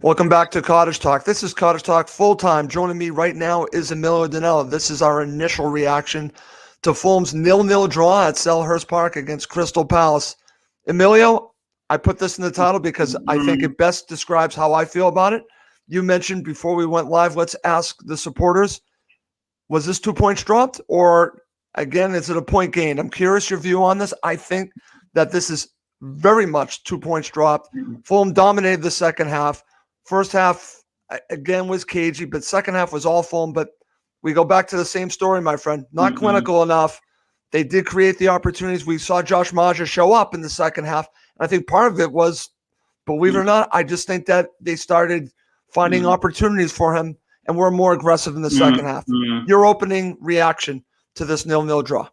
Welcome back to Cottage Talk. This is Cottage Talk full-time. Joining me right now is Emilio. This is our initial reaction to Fulham's 0-0 draw at Selhurst Park against Crystal Palace. Emilio, I put this in the title because I think it best describes how I feel about it. You mentioned before we went live, let's ask the supporters, was this 2 points dropped? Or, again, is it a point gained? I'm curious your view on this. I think that this is very much 2 points dropped. Fulham dominated the second half. First half, again, was cagey, but second half was all Fulham. But we go back to the same story, my friend. Not clinical enough. They did create the opportunities. We saw Josh Maja show up in the second half. I think part of it was, believe it or not, I just think that they started finding opportunities for him and were more aggressive in the second half. Your opening reaction to this 0-0 draw?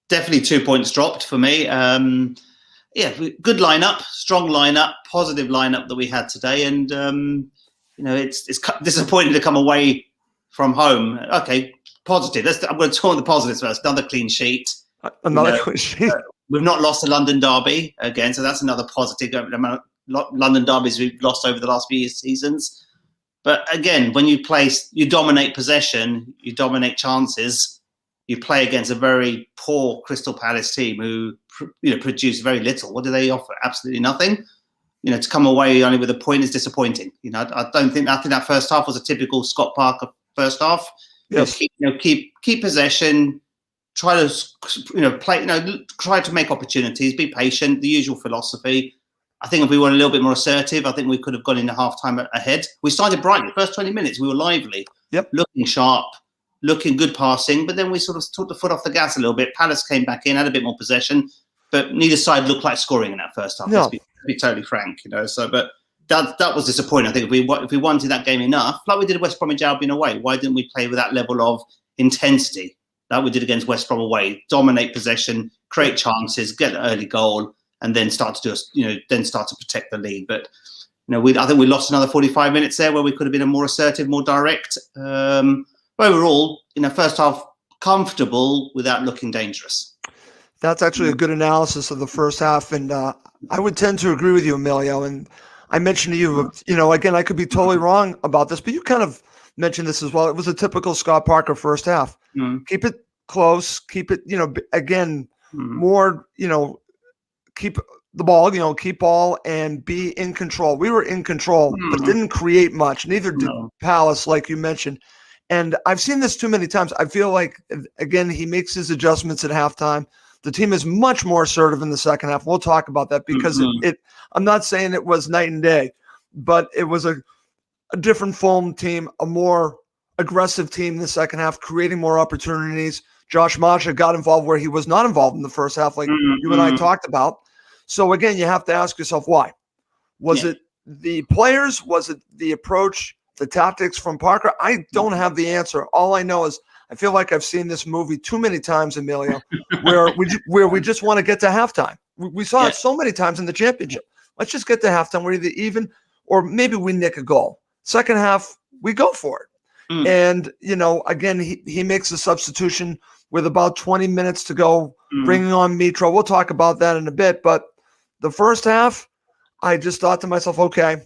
Definitely 2 points dropped for me. Yeah, good lineup, strong lineup, positive lineup that we had today, and it's disappointing to come away from home. Okay, positive. I'm going to talk on the positives first. Another clean sheet. Clean sheet. We've not lost a London derby again, so that's another positive. London derbies we've lost over the last few seasons. But again, when you dominate possession, you dominate chances. You play against a very poor Crystal Palace team who, produce very little. What do they offer? Absolutely nothing. To come away only with a point is disappointing. I think that first half was a typical Scott Parker first half. Yes. Keep possession. Try to play. Try to make opportunities. Be patient. The usual philosophy. I think if we were a little bit more assertive, I think we could have gone into half-time ahead. We started brightly. The first 20 minutes, we were lively. Yep. Looking sharp. Looking good passing, but then we sort of took the foot off the gas a little bit. Palace came back in, had a bit more possession, but neither side looked like scoring in that first half. No. Let's be totally frank, but that was disappointing. I think if we wanted that game enough, like we did West Bromwich Albion away, why didn't we play with that level of intensity that we did against West Brom away? Dominate possession, create chances, get an early goal, and then start to protect the lead. But I think we lost another 45 minutes there where we could have been a more assertive, more direct. Overall, first half, comfortable without looking dangerous. That's actually a good analysis of the first half, and I would tend to agree with you, Emilio. And I mentioned to you, again, I could be totally wrong about this, but you kind of mentioned this as well. It was a typical Scott Parker first half. Keep it close, keep it, more, keep the ball, keep ball and be in control. We were in control, but didn't create much. Neither did Palace, like you mentioned. And I've seen this too many times. I feel like, again, he makes his adjustments at halftime. The team is much more assertive in the second half. We'll talk about that because I'm not saying it was night and day, but it was a different Fulham team, a more aggressive team in the second half, creating more opportunities. Josh Maja got involved where he was not involved in the first half, like you and I talked about. So, again, you have to ask yourself why. Was it the players? Was it the approach? The tactics from Parker? I don't have the answer. All I know is I feel like I've seen this movie too many times, Emilio, where we just want to get to halftime. We saw it so many times in the championship. Let's just get to halftime. We're either even or maybe we nick a goal. Second half, we go for it. And, again, he makes a substitution with about 20 minutes to go, bringing on Mitro. We'll talk about that in a bit. But the first half, I just thought to myself, okay,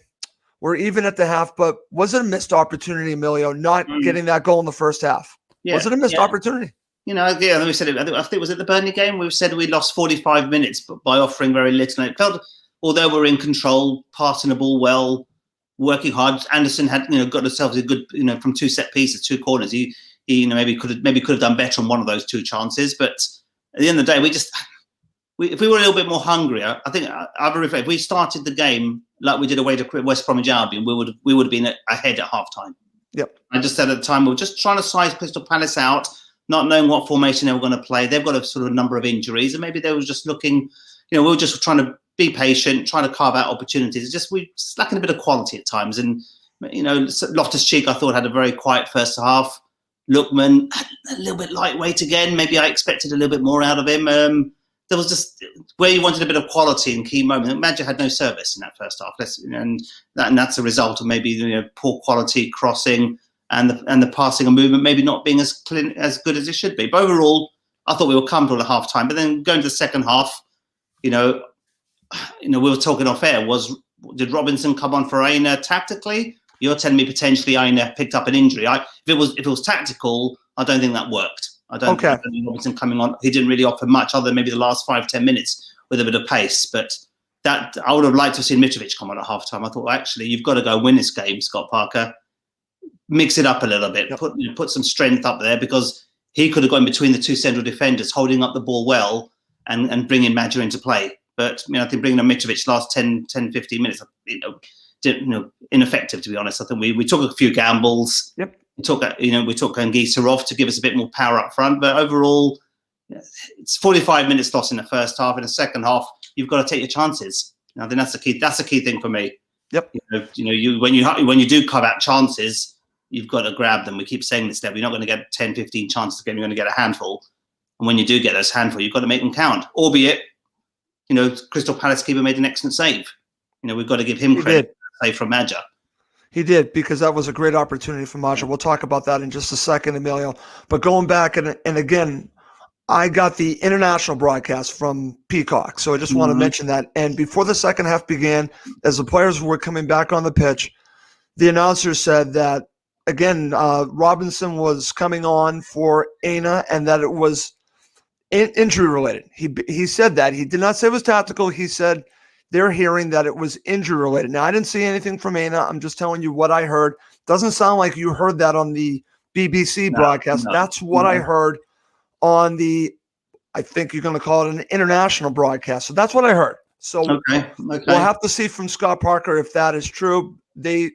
we're even at the half, but was it a missed opportunity, Emilio, not getting that goal in the first half? Was it a missed opportunity? We said it. I think it was at the Burnley game. We said we lost 45 minutes by offering very little. And it felt, although we're in control, passing the ball well, working hard. Anderson had, got himself a good, from two set pieces, two corners. He maybe could have done better on one of those two chances. But at the end of the day, if we were a little bit more hungry, I think if we started the game like we did away to West Bromwich Albion, we would have been ahead at halftime. Yep. I just said at the time we were just trying to size Crystal Palace out, not knowing what formation they were going to play. They've got a sort of number of injuries, and maybe they were just looking. We were just trying to be patient, trying to carve out opportunities. It's just we lacking a bit of quality at times, and Loftus-Cheek I thought had a very quiet first half. Lookman a little bit lightweight again. Maybe I expected a little bit more out of him. There was just where you wanted a bit of quality in key moments. Madja had no service in that first half, and that's a result of maybe poor quality crossing and the passing and movement maybe not being as good as it should be. But overall, I thought we were comfortable at half time. But then going to the second half, we were talking off air. Was did Robinson come on for Aina tactically? You're telling me potentially Aina picked up an injury. If it was tactical, I don't think that worked. I don't think Robinson coming on, he didn't really offer much other than maybe the last 5-10 minutes with a bit of pace. But that I would have liked to have seen Mitrovic come on at halftime. I thought, well, actually, you've got to go win this game, Scott Parker. Mix it up a little bit. Yep. Put some strength up there, because he could have gone between the two central defenders, holding up the ball well and bringing Madja into play. But I think bringing on Mitrovic last 10, 15 minutes, ineffective, to be honest. I think we took a few gambles. Yep. We took Anguissa off to give us a bit more power up front. But overall, it's 45 minutes lost in the first half. In the second half, you've got to take your chances. I think that's the key. That's the key thing for me. Yep. When you do carve out chances, you've got to grab them. We keep saying this, that you're not going to get 10, 15 chances a game. You're going to get a handful. And when you do get those handful, you've got to make them count. Albeit, Crystal Palace keeper made an excellent save. We've got to give him credit. Save from Madja. He did, because that was a great opportunity for Madja. We'll talk about that in just a second, Emilio. But going back, and again, I got the international broadcast from Peacock, so I just want to mention that. And before the second half began, as the players were coming back on the pitch, the announcer said that, again, Robinson was coming on for Aina and that it was injury related. He said that. He did not say it was tactical. He said they're hearing that it was injury related. Now, I didn't see anything from Aina. I'm just telling you what I heard. Doesn't sound like you heard that on the BBC broadcast. That's what I heard on the, I think you're going to call it an international broadcast. So that's what I heard. So we'll have to see from Scott Parker if that is true. They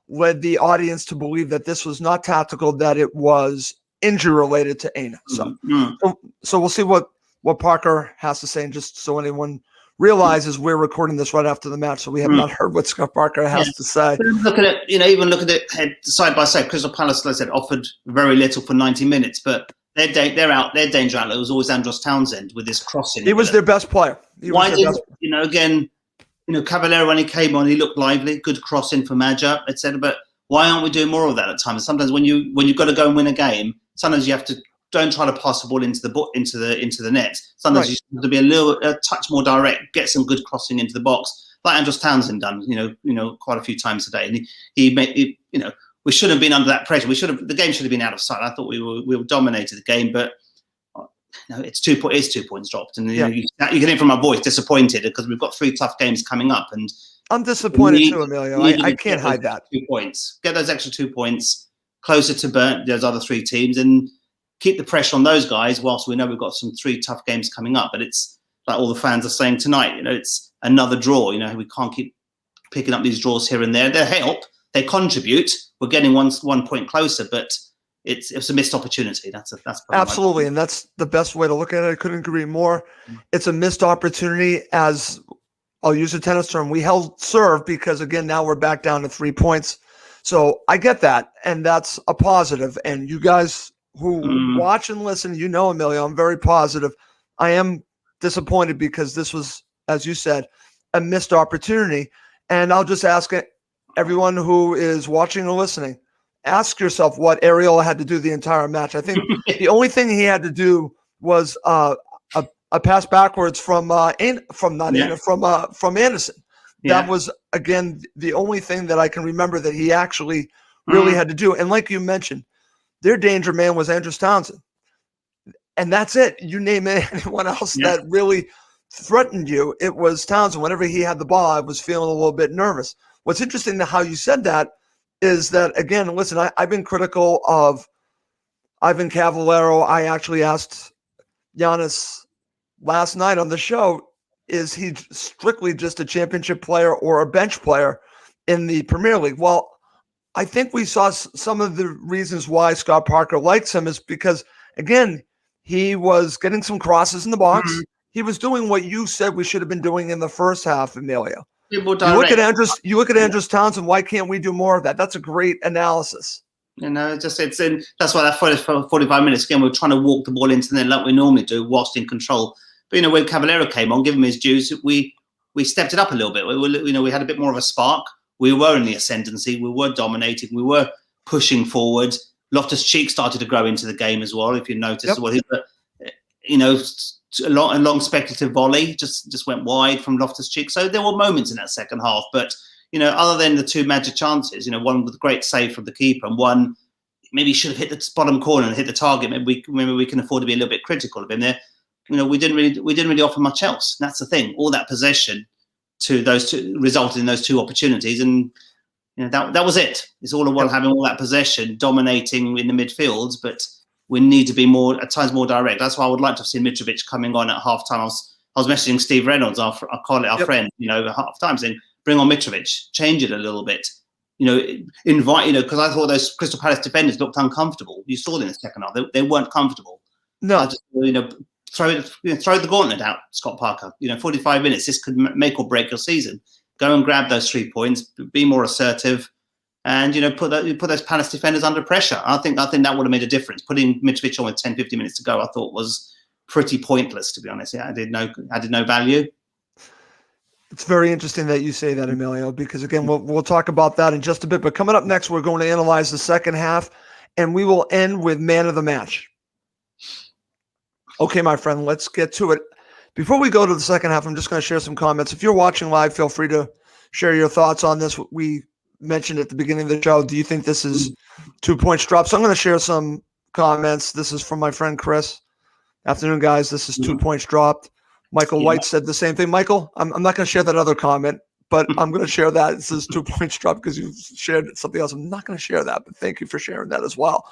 led the audience to believe that this was not tactical, that it was injury related to Aina. So we'll see what Parker has to say. And just so anyone realizes, we're recording this right after the match, so we have not heard what Scott Parker has to say. Look at it, even look at it side by side. Crystal Palace, like I said, offered very little for 90 minutes, but their danger outlet was always Andros Townsend with his crossing. He was their best player. Again, Cavallero, when he came on, he looked lively, good crossing for Madja, etc. But why aren't we doing more of that at times? Sometimes when you've got to go and win a game, sometimes you have to don't try to pass the ball into the net. Sometimes you have to be a touch more direct, get some good crossing into the box, like Andros Townsend done, quite a few times today. And he made, we shouldn't have been under that pressure. The game should have been out of sight. I thought we dominated the game, but it's 2 points dropped. And you can hear from my voice, disappointed, because we've got 3 tough games coming up. And I'm disappointed too, Emilio. I can't hide that. 2 points. Get those extra 2 points closer to those other 3 teams and keep the pressure on those guys, whilst we know we've got some 3 tough games coming up. But it's like all the fans are saying tonight, it's another draw. We can't keep picking up these draws here and there. They help. They contribute. We're getting one point closer, but it's a missed opportunity. That's absolutely, and that's the best way to look at it. I couldn't agree more. It's a missed opportunity. As I'll use a tennis term, we held serve, because again, now we're back down to 3 points. So I get that, and that's a positive. And you guys who watch and listen, Emilio, I'm very positive. I am disappointed because this was, as you said, a missed opportunity. And I'll just ask everyone who is watching or listening, ask yourself what Ariel had to do the entire match. I think the only thing he had to do was a pass backwards from Anderson. That was, again, the only thing that I can remember that he actually really had to do. And like you mentioned, their danger man was Andros Townsend. And that's it. You name anyone else that really threatened you, it was Townsend. Whenever he had the ball, I was feeling a little bit nervous. What's interesting to how you said that is that, again, listen, I've been critical of Ivan Cavallero. I actually asked Giannis last night on the show, is he strictly just a championship player or a bench player in the Premier League? Well, I think we saw some of the reasons why Scott Parker likes him is because, again, he was getting some crosses in the box. He was doing what you said we should have been doing in the first half, Emilio. You look at Andros Townsend. Why can't we do more of that? That's a great analysis. That's why that 45 minutes again, we're trying to walk the ball into the net like we normally do, whilst in control. But when Cavallero came on, give him his dues, we stepped it up a little bit. We had a bit more of a spark. We were in the ascendancy. We were dominating. We were pushing forward. Loftus-Cheek started to grow into the game as well, if you noticed. a long speculative volley just went wide from Loftus-Cheek. So there were moments in that second half, but other than the two magic chances, one with a great save from the keeper, and one maybe should have hit the bottom corner and hit the target. Maybe we can afford to be a little bit critical of him there. We didn't really offer much else. And that's the thing. All that possession to those two resulted in those two opportunities, and that was it. It's all well having all that possession, dominating in the midfields, but we need to be at times more direct. That's why I would like to have seen Mitrovic coming on at half time. I was messaging Steve Reynolds, our friend, at half time, saying, bring on Mitrovic, change it a little bit. Invite, because I thought those Crystal Palace defenders looked uncomfortable. You saw them in the second half; they weren't comfortable. No, throw the gauntlet out, Scott Parker. 45 minutes. This could make or break your season. Go and grab those 3 points. Be more assertive, and put those Palace defenders under pressure. I think that would have made a difference. Putting Mitrovic on with 10, 15 minutes to go, I thought was pretty pointless, to be honest. Yeah, added no value. It's very interesting that you say that, Emilio, because again, we'll talk about that in just a bit. But coming up next, we're going to analyze the second half, and we will end with man of the match. Okay, my friend, let's get to it. Before we go to the second half, I'm just going to share some comments. If you're watching live, feel free to share your thoughts on this. We mentioned at the beginning of the show, do you think this is 2 points drop? So I'm going to share some comments. This is from my friend Chris. Afternoon, guys. This is 2 points dropped. Michael White said the same thing. Michael, I'm not going to share that other comment, but I'm going to share that. It says 2 points dropped because you shared something else. I'm not going to share that, but thank you for sharing that as well.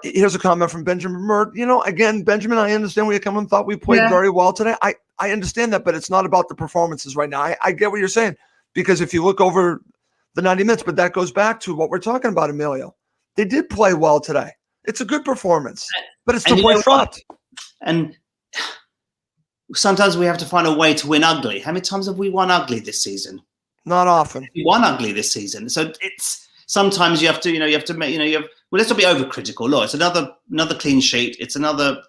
Here's a comment from Benjamin Mert. Again, Benjamin, I understand where you're coming from. Thought we played very well today. I understand that, but it's not about the performances right now. I get what you're saying, because if you look over the 90 minutes, but that goes back to what we're talking about, Emilio. They did play well today. It's a good performance, but it's 2 points dropped. And sometimes we have to find a way to win ugly. How many times have we won ugly this season? Not often. We won ugly this season. So sometimes you have to make, well, let's not be overcritical. Look, it's another clean sheet. It's another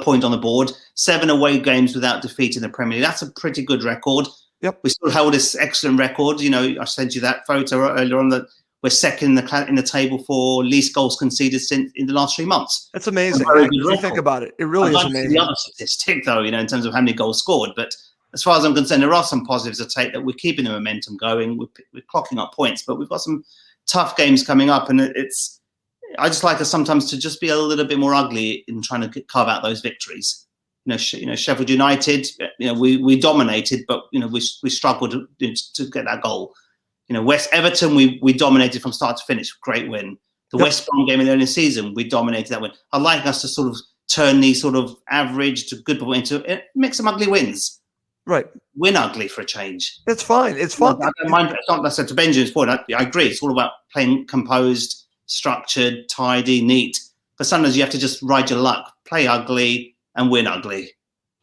point on the board. 7 away games without defeat in the Premier League. That's a pretty good record. Yep. We still hold this excellent record. I sent you that photo earlier on that we're second in the table for least goals conceded in the last 3 months. That's amazing. If you think about it, it really is amazing. The other statistic, though, in terms of how many goals scored. But as far as I'm concerned, there are some positives to take, that we're keeping the momentum going. We're clocking up points, but we've got some tough games coming up, and I just like us sometimes to just be a little bit more ugly in trying to carve out those victories. Sheffield United, we dominated, but we struggled to get that goal. West Everton, we dominated from start to finish. Great win. The West Brom game in the early season, we dominated that win. I'd like us to sort of turn these sort of average to good into make some ugly wins. Right. Win ugly for a change. It's fine. It's fun. I don't mind. I said to Benjamin's point, I agree. It's all about playing composed, structured, tidy, neat. But sometimes you have to just ride your luck, play ugly and win ugly.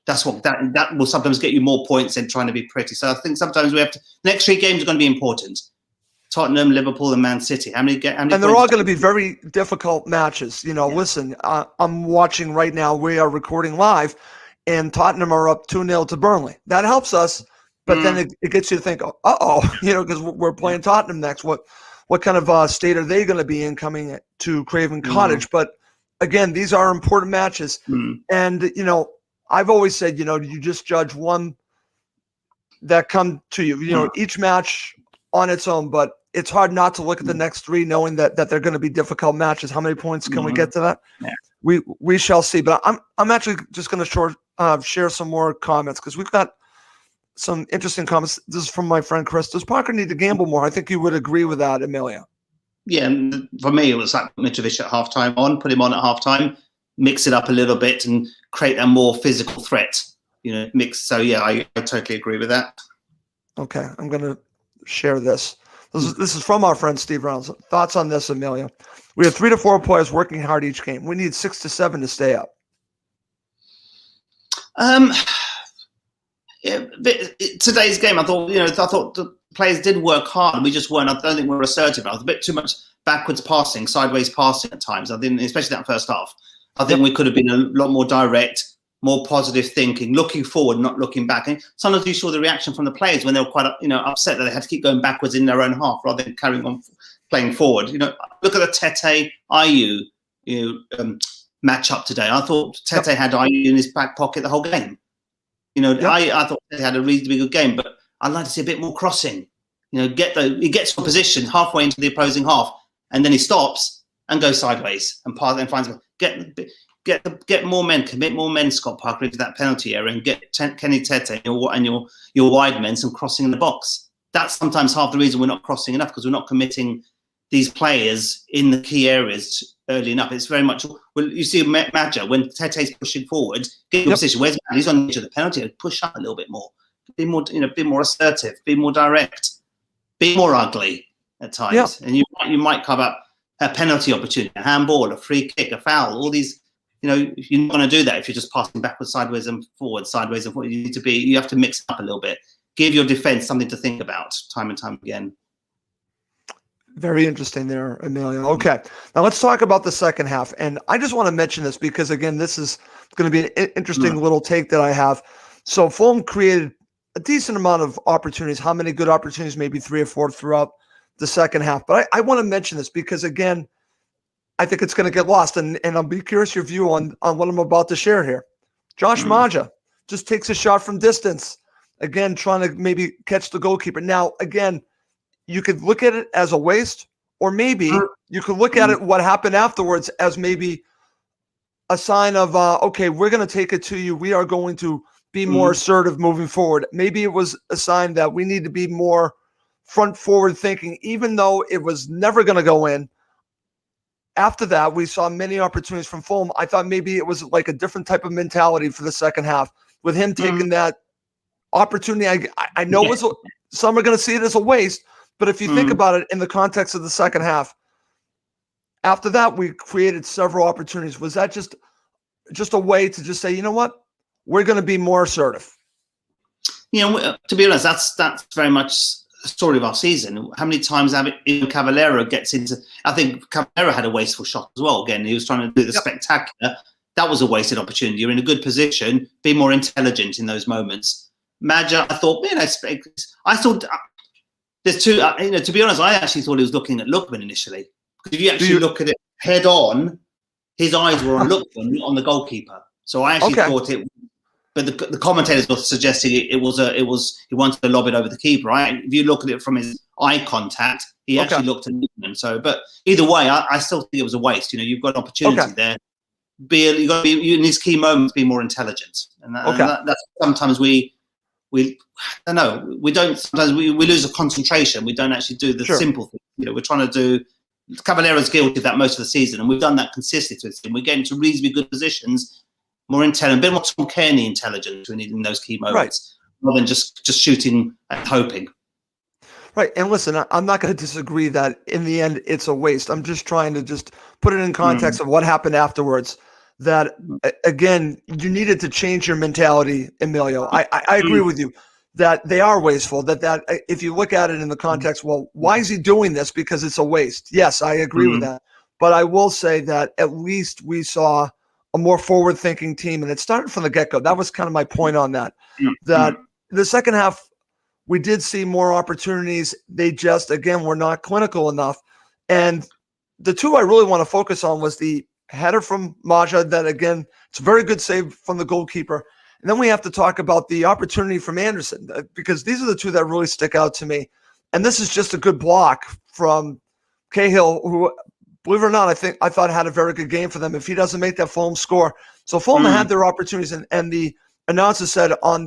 That's what that will sometimes get you more points than trying to be pretty. So I think sometimes we have to. The next 3 games are going to be important. Tottenham, Liverpool, and Man City. How many and they're all going to be very difficult matches. Listen, I'm watching right now. We are recording live, and Tottenham are up 2-0 to Burnley. That helps us, but then it gets you to think, because we're playing Tottenham next. What kind of state are they going to be in coming to Craven Cottage? But again, these are important matches, and I've always said, you just judge one that come to you. Each match on its own, but it's hard not to look at the next 3 knowing that they're going to be difficult matches. How many points can we get to that? Yeah. We shall see. But I'm actually just going to share some more comments, because we've got some interesting comments. This is from my friend Chris. Does Parker need to gamble more? I think you would agree with that, Emilio. Yeah, and for me, it was like Mitrovic at halftime put him on at halftime, mix it up a little bit and create a more physical threat, mix. So, yeah, I totally agree with that. Okay, I'm going to share this. This is from our friend Steve Reynolds. Thoughts on this, Emilio? We have 3 to 4 players working hard each game. We need 6 to 7 to stay up. Today's game, I thought the players did work hard. We just weren't. I don't think we were assertive. I was a bit too much backwards passing, sideways passing at times. I think, especially that first half. I think we could have been a lot more direct, more positive thinking, looking forward, not looking back. And sometimes you saw the reaction from the players when they were quite, upset that they had to keep going backwards in their own half rather than carrying on playing forward. Look at the Tete, Ayew, match up today. I thought Tete had IU in his back pocket the whole game. You know, I thought Tete had a reasonably good game, but I'd like to see a bit more crossing. You know, he gets to a position halfway into the opposing half, and then he stops and goes sideways and finds get more men, commit more men, Scott Parker, into that penalty area, and get Kenny Tete and your wide men some crossing in the box. That's sometimes half the reason we're not crossing enough, because we're not committing these players in the key areas early enough. It's very much, well, you see Madja, when Tete's pushing forward, get your position. Where's Madja? He's on the edge of the penalty. Push up a little bit more. Be more, be more assertive, be more direct, be more ugly at times. And you might cover a penalty opportunity, a handball, a free kick, a foul, all these, you're not going to do that if you're just passing backwards, sideways and forward. You have to mix it up a little bit. Give your defense something to think about time and time again. Very interesting there, Emilio. Okay, now let's talk about the second half. And I just want to mention this because, again, this is going to be an interesting little take that I have. So Fulham created a decent amount of opportunities. How many good opportunities? Maybe 3 or 4 throughout the second half. But I want to mention this because, again, I think it's going to get lost. And I'll be curious your view on what I'm about to share here. Josh Maja just takes a shot from distance. Again, trying to maybe catch the goalkeeper. Now, again, you could look at it as a waste, or maybe you could look at it, what happened afterwards, as maybe a sign of, okay, we're going to take it to you. We are going to be more assertive moving forward. Maybe it was a sign that we need to be more front forward thinking, even though it was never going to go in. After that, we saw many opportunities from Fulham. I thought maybe it was like a different type of mentality for the second half with him taking that opportunity. I know some are going to see it as a waste, but if you think about it in the context of the second half, after that, we created several opportunities. Was that just a way to just say, you know what, we're going to be more assertive? To be honest, that's very much the story of our season. How many times Cavallero gets into? I think Cavallero had a wasteful shot as well. Again, he was trying to do the spectacular. That was a wasted opportunity. You're in a good position. Be more intelligent in those moments. Madja, I thought, I thought there's two. To be honest, I actually thought he was looking at Lookman initially. Because if you actually look at it head on, his eyes were on Lookman, not on the goalkeeper. So I actually thought it. But the commentators were suggesting he wanted to lob it over the keeper. Right? If you look at it from his eye contact, he actually looked at Lookman. So, but either way, I still think it was a waste. You've got an opportunity there. You got to be in these key moments. Be more intelligent, and that's sometimes we I don't know. We don't. Sometimes we lose a concentration. We don't actually do the simple thing. We're trying to do. Cavallero's guilty of that most of the season, and we've done that consistently. We get into reasonably good positions, more intelligent, a bit more Tom Kearney intelligence we need in those key moments, rather than just shooting and hoping. Right, and listen, I'm not going to disagree that in the end it's a waste. I'm just trying to put it in context of what happened afterwards. That, again, you needed to change your mentality, Emilio. I agree with you that they are wasteful, that if you look at it in the context, well, why is he doing this? Because it's a waste. Yes, I agree with that. But I will say that at least we saw a more forward-thinking team, and it started from the get-go. That was kind of my point on that, that the second half, we did see more opportunities. They just, again, were not clinical enough. And the two I really want to focus on was the header from Maja, that, again, it's a very good save from the goalkeeper. And then we have to talk about the opportunity from Anderson, because these are the two that really stick out to me. And this is just a good block from Cahill, who, believe it or not, I thought had a very good game for them if he doesn't make that Fulham score. So Fulham had their opportunities, and the announcer said on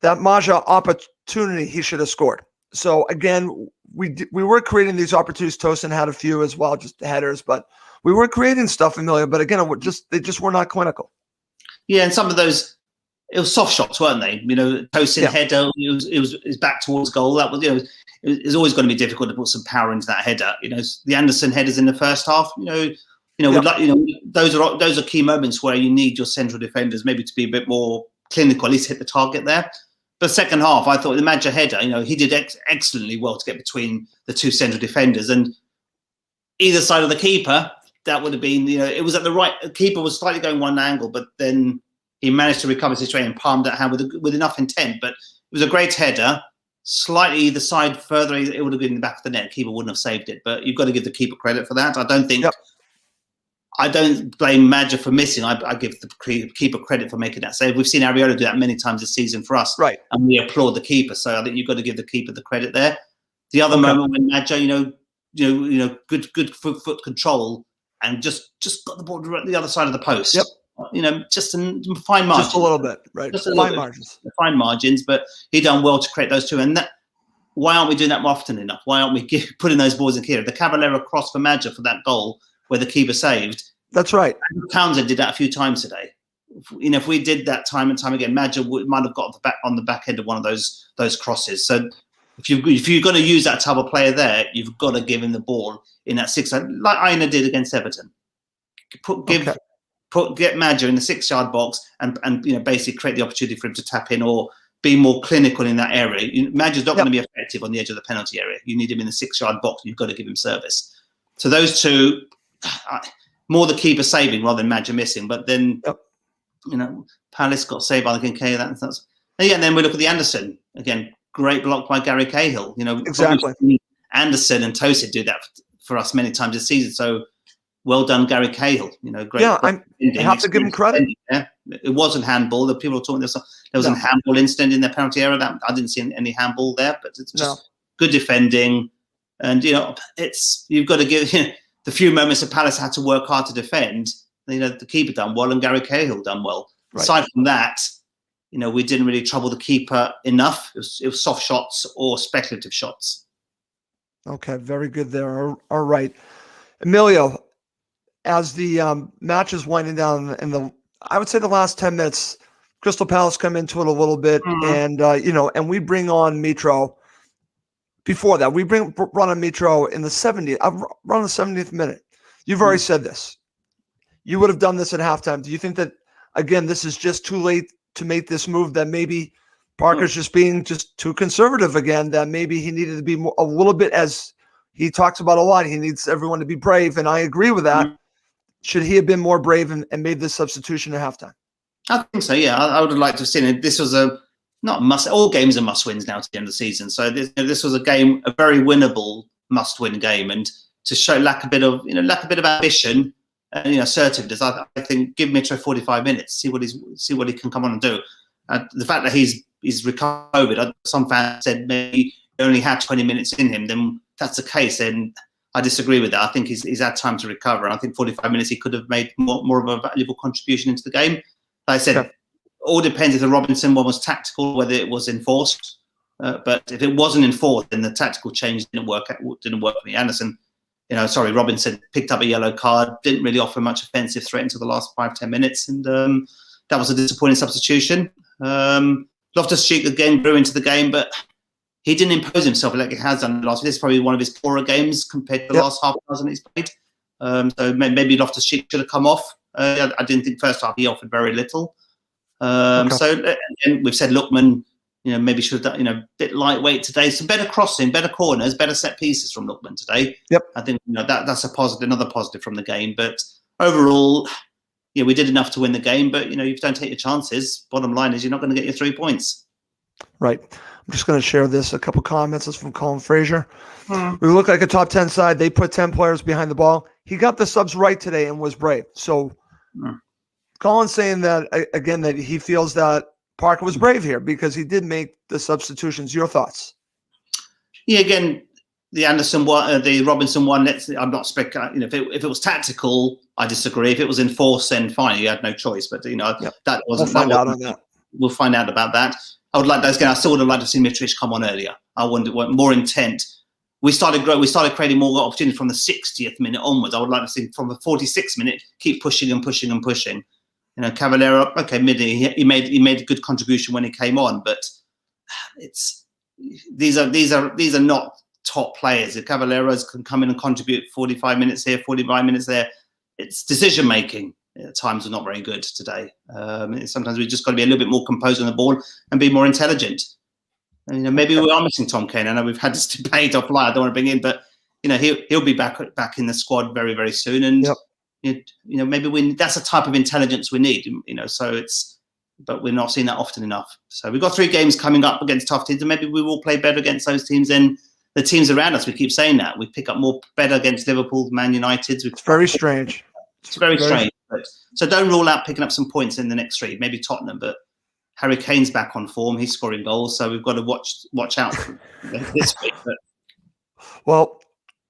that Maja opportunity, he should have scored. So, again, we were creating these opportunities. Tosin had a few as well, just headers, but we were creating stuff, Emilio. But again, they just were not clinical. Yeah, and some of those, it was soft shots, weren't they? Tosin header, it was back towards goal. That was, it's always going to be difficult to put some power into that header. The Anderson headers in the first half. Those are key moments where you need your central defenders maybe to be a bit more clinical, at least hit the target there. But second half, I thought the Madja header, he did excellently well to get between the two central defenders, and either side of the keeper, that would have been, it was at the right. The keeper was slightly going one angle, but then he managed to recover his situation and palmed that hand with enough intent. But it was a great header, slightly either side further, it would have been in the back of the net. Keeper wouldn't have saved it, but you've got to give the keeper credit for that. I don't think. I don't blame Madger for missing. I give the keeper credit for making that save. We've seen Areola do that many times this season for us, right? And we applaud the keeper. So I think you've got to give the keeper the credit there. The other moment when Madger, good foot control and just got the ball directly the other side of the post. Yep. Just in fine margins. Just a little bit, right? Just a fine margins. Fine margins, but he done well to create those two. And why aren't we doing that more often enough? Why aren't we putting those balls in here? The Caballero cross for Madger for that goal where the keeper saved. That's right. Townsend did that a few times today. If we did that time and time again, Madger might have got on the back end of one of those crosses. So if you're going to use that type of player there, you've got to give him the ball in that 6, like Ina did against Everton. Get Madger in the 6-yard box and basically create the opportunity for him to tap in or be more clinical in that area. Madger's not going to be effective on the edge of the penalty area. You need him in the 6-yard box. And you've got to give him service. So those two, more the keeper saving rather than Madger missing. But then, Palace got saved by the Kincaid. And then we look at the Anderson again. Great block by Gary Cahill. Exactly. Anderson and Tosin do that for us many times this season. So well done, Gary Cahill. Great. Yeah, I have to give him credit. Yeah. It wasn't handball. The people were talking there was a handball incident in the penalty area. That I didn't see any handball there, but it's just good defending. And you've got to give the few moments that Palace had to work hard to defend. The keeper done well and Gary Cahill done well. Right. Aside from that, we didn't really trouble the keeper enough. It was soft shots or speculative shots. Okay, very good there. All right, Emilio. As the match is winding down I would say the last 10 minutes, Crystal Palace come into it a little bit, and and we bring on Mitro. Before that, we run on Mitro in the 70th. Run the 70th minute. You've already said this. You would have done this at halftime. Do you think that again this is just too late to make this move? That maybe Parker's just being too conservative again. That maybe he needed to be a little bit, as he talks about a lot. He needs everyone to be brave, and I agree with that. Should he have been more brave and made this substitution at halftime? I think so, yeah. I would have liked to have seen it. This was not must. All games are must-wins now to the end of the season. So this was a very winnable must-win game. And to show lack a bit of ambition and assertiveness, I think give Mitro 45 minutes, see what he can come on and do. The fact that he's recovered, some fans said maybe he only had 20 minutes in him. Then that's the case, then I disagree with that. I think he's had time to recover. And I think 45 minutes he could have made more of a valuable contribution into the game. Like I said, all depends if the Robinson one was tactical, whether it was enforced. But if it wasn't enforced, then the tactical change didn't work for me. Robinson picked up a yellow card, didn't really offer much offensive threat into the last 5-10 minutes. And that was a disappointing substitution. Loftus-Cheek again grew into the game, but he didn't impose himself like he has done last week. This is probably one of his poorer games compared to the last half dozen he's played. So maybe Loftus-Cheek should have come off. I didn't think first half he offered very little. So again, we've said Lookman, maybe should have done, a bit lightweight today. Some better crossing, better corners, better set pieces from Lookman today. Yep. I think that's a positive, another positive from the game. But overall, we did enough to win the game. But if you don't take your chances, bottom line is you're not going to get your 3 points. Right. I'm just going to share a couple comments. This is from Colin Fraser. We look like a top 10 side. They put 10 players behind the ball. He got the subs right today and was brave. So Colin's saying that, again, that he feels that Parker was brave here because he did make the substitutions. Your thoughts? Yeah, again, the Anderson one, the Robinson one, I'm not speculating. If it was tactical, I disagree. If it was enforced, then fine. You had no choice. But, that wasn't. We'll find out on that. We'll find out about that. I would like those again. I still would have liked to see Mitrovic come on earlier. I wanted more intent. We started creating more opportunities from the 60th minute onwards. I would like to see from the 46th minute keep pushing and pushing and pushing. Caballero, okay, he made a good contribution when he came on, but these are not top players. If Caballeros can come in and contribute 45 minutes here, 45 minutes there, it's decision making. At times are not very good today. Sometimes we've just got to be a little bit more composed on the ball and be more intelligent. Maybe we are missing Tom Kane. I know we've had this debate offline. I don't want to bring in, but he'll be back in the squad very, very soon. And maybe that's the type of intelligence we need. But we're not seeing that often enough. So we've got 3 games coming up against tough teams, and maybe we will play better against those teams than the teams around us. We keep saying that we pick up better against Liverpool, Man United. It's very strange. It's very strange. But, so don't rule out picking up some points in the next 3, maybe Tottenham, but Harry Kane's back on form. He's scoring goals, so we've got to watch out for this week. But. Well,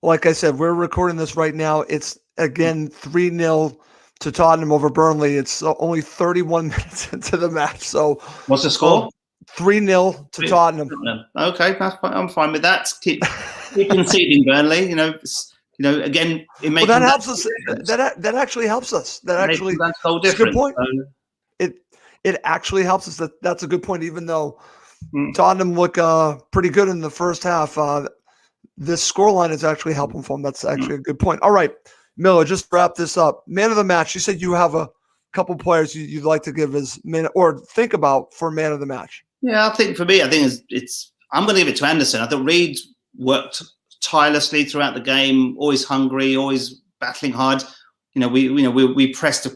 like I said, we're recording this right now. It's, again, 3-0 to Tottenham over Burnley. It's only 31 minutes into the match. So what's the score? 3-0 to Tottenham. Okay, I'm fine with that. Keep conceding Burnley. Again, it makes that helps us. That actually helps us. That actually that's a whole difference. Good point. So. It actually helps us. That's a good point. Even though Tottenham look pretty good in the first half, this scoreline is actually helping for them. That's actually a good point. All right, Miller, just wrap this up. Man of the match. You said you have a couple players you'd like to give as man or think about for man of the match. Yeah, I think for me, it's I'm going to give it to Anderson. I thought Reed worked tirelessly throughout the game, always hungry, always battling hard. We pressed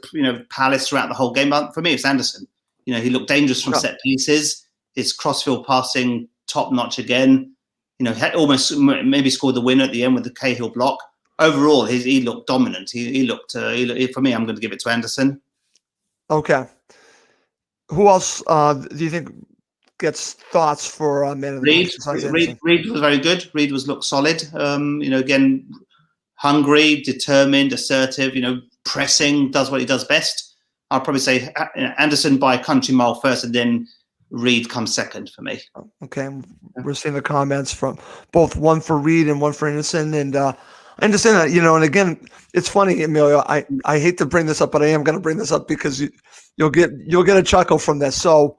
Palace throughout the whole game. But for me, it's Anderson. He looked dangerous from set pieces. His crossfield passing top notch again. Had almost maybe scored the winner at the end with the Cahill block. Overall, he looked dominant. He looked for me. I'm going to give it to Anderson. Okay. Who else do you think gets thoughts for man of the match? Reed was very good. Reed looked solid. Again, hungry, determined, assertive. Pressing, does what he does best. I'll probably say Anderson by a country mile first, and then Reed comes second for me. Okay, we're seeing the comments from both one for Reed and one for Anderson, and I understand that. And again, it's funny, Emilio. I hate to bring this up, but I am going to bring this up because you'll get a chuckle from this. So.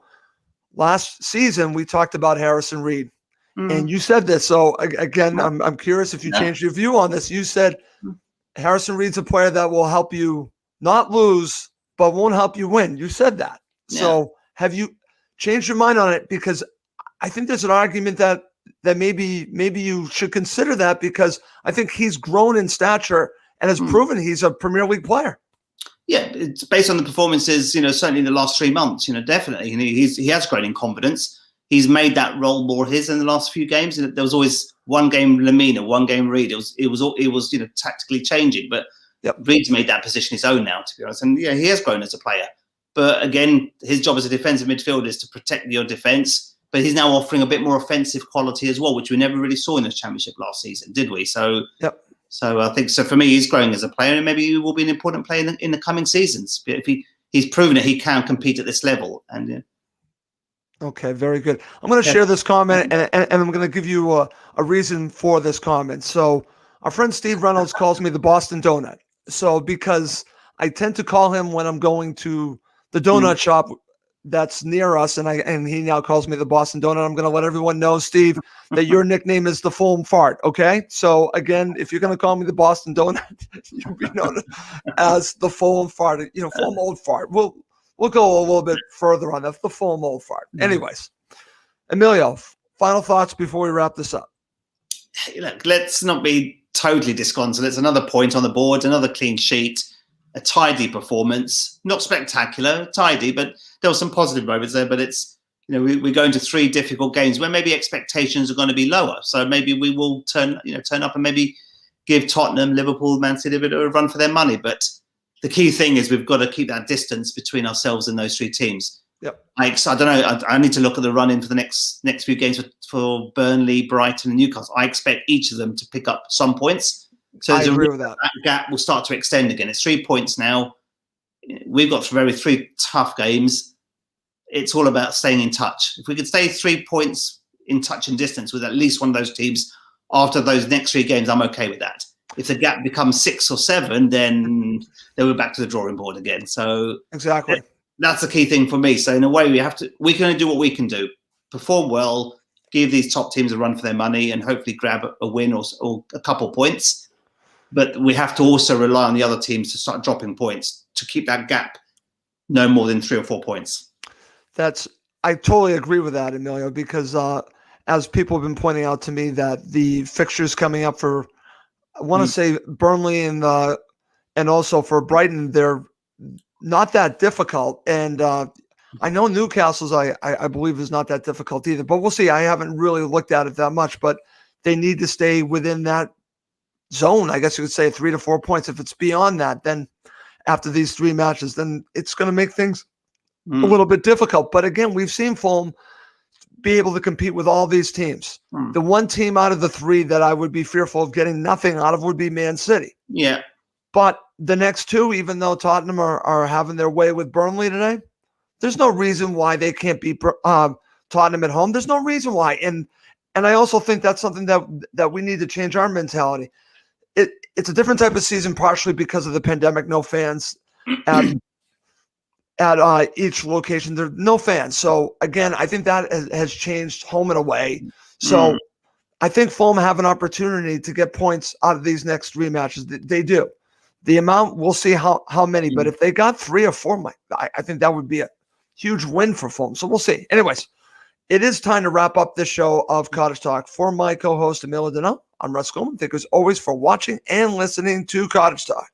Last season, we talked about Harrison Reed, and you said this. So again, I'm curious if you changed your view on this. You said Harrison Reed's a player that will help you not lose, but won't help you win. You said that. Yeah. So have you changed your mind on it? Because I think there's an argument that maybe you should consider that, because I think he's grown in stature and has proven he's a Premier League player. Yeah, it's based on the performances, certainly in the last 3 months, definitely. He has grown in confidence. He's made that role more his in the last few games. There was always one game Lamina, one game Reed. It was tactically changing, but Reed's made that position his own now, to be honest. And he has grown as a player. But again, his job as a defensive midfielder is to protect your defense. But he's now offering a bit more offensive quality as well, which we never really saw in the Championship last season, did we? So. Yep. So I think for me, he's growing as a player, and maybe he will be an important player in the coming seasons. If he's proven that he can compete at this level. And okay, very good. I'm going to share this comment, and I'm going to give you a reason for this comment. So our friend Steve Reynolds calls me the Boston Donut. So because I tend to call him when I'm going to the donut shop that's near us, and he now calls me the Boston Donut. I'm going to let everyone know, Steve, that your nickname is the Fulham Fart. Okay, so again, if you're going to call me the Boston Donut, you'll be known as the Fulham Fart. Fulham Old Fart. We'll go a little bit further on that. The Fulham Old Fart. Anyways, Emilio, final thoughts before we wrap this up. Look, let's not be totally disconsolate. It's another point on the board, another clean sheet. A tidy performance, not spectacular, tidy, but there were some positive moments there. But it's, we're going to 3 difficult games where maybe expectations are going to be lower. So maybe we will turn up and maybe give Tottenham, Liverpool, Man City a bit of a run for their money. But the key thing is we've got to keep that distance between ourselves and those 3 teams. Yep. I don't know. I need to look at the run in for the next few games for Burnley, Brighton, and Newcastle. I expect each of them to pick up some points. So I agree with that. That gap will start to extend again. It's 3 points now. We've got 3 tough games. It's all about staying in touch. If we could stay 3 points in touch and distance with at least one of those teams after those next 3 games, I'm okay with that. If the gap becomes 6 or 7, then we're back to the drawing board again. So exactly, that's the key thing for me. So in a way, we can only do what we can do: perform well, give these top teams a run for their money, and hopefully grab a win or a couple points. But we have to also rely on the other teams to start dropping points to keep that gap no more than 3 or 4 points. I totally agree with that, Emilio, because as people have been pointing out to me, that the fixtures coming up for, I want to say Burnley and also for Brighton, they're not that difficult. And I know Newcastle's, I believe, is not that difficult either. But we'll see. I haven't really looked at it that much, but they need to stay within that zone. I guess you could say 3 to 4 points. If it's beyond that, then after these 3 matches, then it's going to make things a Mm. little bit difficult. But again, we've seen Fulham be able to compete with all these teams. Mm. The one team out of the 3 that I would be fearful of getting nothing out of would be Man City. Yeah. But the next 2, even though Tottenham are having their way with Burnley today, there's no reason why they can't beat Tottenham at home. There's no reason why. And I also think that's something that we need to change our mentality. It's a different type of season, partially because of the pandemic. No fans at each location. There are no fans. So again, I think that has changed home and away. So I think Fulham have an opportunity to get points out of these next 3 matches. They do. The amount, we'll see how many. But if they got 3 or 4, I think that would be a huge win for Fulham. So we'll see. Anyways, it is time to wrap up this show of Cottage Talk. For my co-host, Emilio, I'm Russ Goldman. Thank you as always for watching and listening to Cottage Talk.